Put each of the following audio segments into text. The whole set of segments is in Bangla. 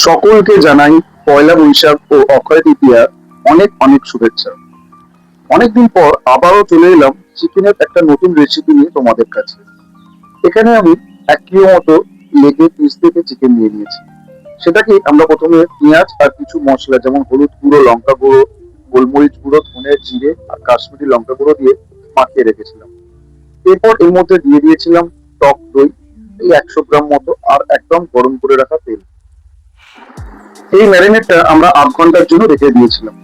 সকলকে জানাই পয়লা বৈশাখ ও অক্ষয় তৃতীয়ার অনেক অনেক শুভেচ্ছা। অনেকদিন পর আবারও চলে এলাম চিকেনের একটা নতুন রেসিপি নিয়ে তোমাদের কাছে। এখানে আমি 1 কিলো মতো লেগে পিস থেকে চিকেন নিয়ে নিয়েছি। সেটাকে আমরা প্রথমে পেঁয়াজ আর কিছু মশলা যেমন হলুদ গুঁড়ো, লঙ্কা গুঁড়ো, গোলমরিচ গুঁড়ো, ধনে, জিরে আর কাশ্মীরি লঙ্কা গুঁড়ো দিয়ে মাখিয়ে রেখেছিলাম। এরপর এর মধ্যে দিয়ে দিয়েছিলাম টক দই, এই 100 গ্রাম মতো, আর একদম গরম করে রাখা তেল। এই ম্যারিনেটটা আমরা 8 ঘন্টার জন্য রেখে দিয়েছিলাম।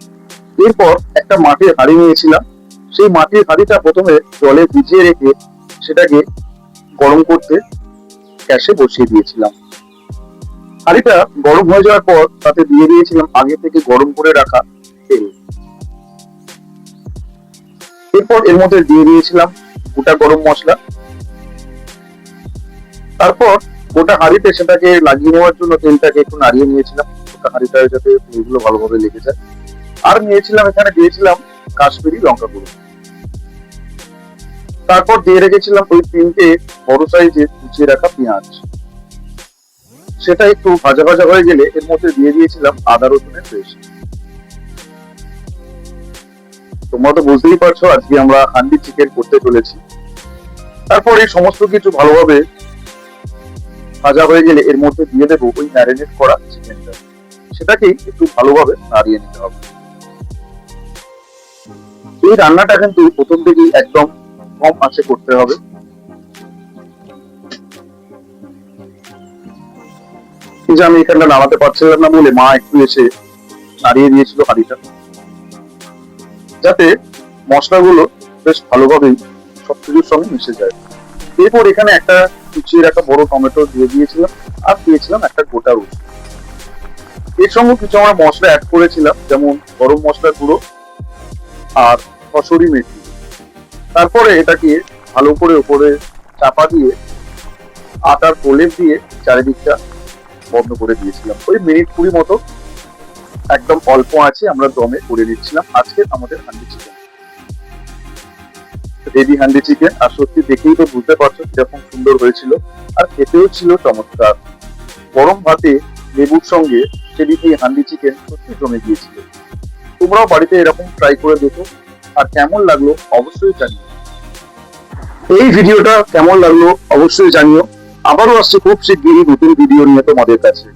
এরপর একটা মাটির হাঁড়ি নিয়েছিলাম। সেই মাটির হাঁড়িটা প্রথমে জলে ভিজিয়ে রেখে সেটাকে গরম করতে গ্যাসে বসিয়ে দিয়েছিলাম। হাঁড়িটা গরম হয়ে যাওয়ার পর তাতে দিয়ে দিয়েছিলাম আগে থেকে গরম করে রাখা তেল। এরপর এর মধ্যে দিয়ে দিয়েছিলাম গোটা গরম মশলা। তারপর গোটা হাঁড়িতে সেটাকে লাগিয়ে নেওয়ার জন্য তেলটাকে একটু নাড়িয়ে নিয়েছিলাম, গোটা হাঁড়িটা যাতে তেলগুলো ভালোভাবে লেগে যায়। আর দিয়েছিলাম কাশ্মীরি লঙ্কা গুঁড়ো। তারপর দিয়ে রেখেছিলাম ওই 3টে বড় সাইজের কুচিয়ে রাখা পেঁয়াজ। সেটা একটু ভাজা ভাজা হয়ে গেলে এর মধ্যে দিয়ে দিয়েছিলাম আদা রসুনের পেস্ট। তোমরা তো বুঝতেই পারছো আজকে আমরা হান্ডি চিকেন করতে চলেছি। তারপর এই সমস্ত কিছু ভালোভাবে ভাজা হয়ে গেলে এর মধ্যে দিয়ে দেবো ওই ম্যারিনেট করা চিকেনটা। সেটাকেই একটু ভালোভাবে নাড়িয়ে নিতে হবে। এই রান্নাটা কিন্তু প্রথম থেকেই একদম কম আঁচে করতে হবে। যে আমি এখানটা নাড়াতে পারছিলাম না বলে মা একটু এসে নাড়িয়ে দিয়েছিল হাঁড়িটা, যাতে মশলাগুলো বেশ ভালোভাবেই সবকিছুর সঙ্গে মিশে যায়। এরপর এখানে একটা কুচিয়ে রাখা বড় টমেটো দিয়ে দিয়েছিলাম, আর দিয়েছিলাম একটা গোটা রসুন। এর সঙ্গে কিছু আমরা মশলা অ্যাড করেছিলাম, যেমন গরম মশলার গুঁড়ো আর কসুরি মেথি। তারপরে এটাকে ভালো করে উপরে চাপা দিয়ে আটার প্রলেপ দিয়ে চারিদিকটা বন্ধ করে দিয়েছিলাম। ওই মিনিট 20 মতো একদম অল্প আছে আমরা দমে করে নিচ্ছিলাম আজকে আমাদের handi chicken. Ready handi chicken, আর সত্যি দেখেই তো বুঝতে পারছো কিরকম সুন্দর হয়েছিল, আর খেতেও ছিল চমৎকার। গরম ভাতে লেবুর সঙ্গে সেদিন এই হান্ডি চিকেন সত্যি জমে গিয়েছিল। তোমরাও বাড়িতে এরকম ট্রাই করে দেখো, আর কেমন লাগলো অবশ্যই জানিও। এই ভিডিওটা কেমন লাগলো অবশ্যই জানিও। আবারও আসছে খুব শিগগিরই নতুন ভিডিও নিয়ে তোমাদের কাছে।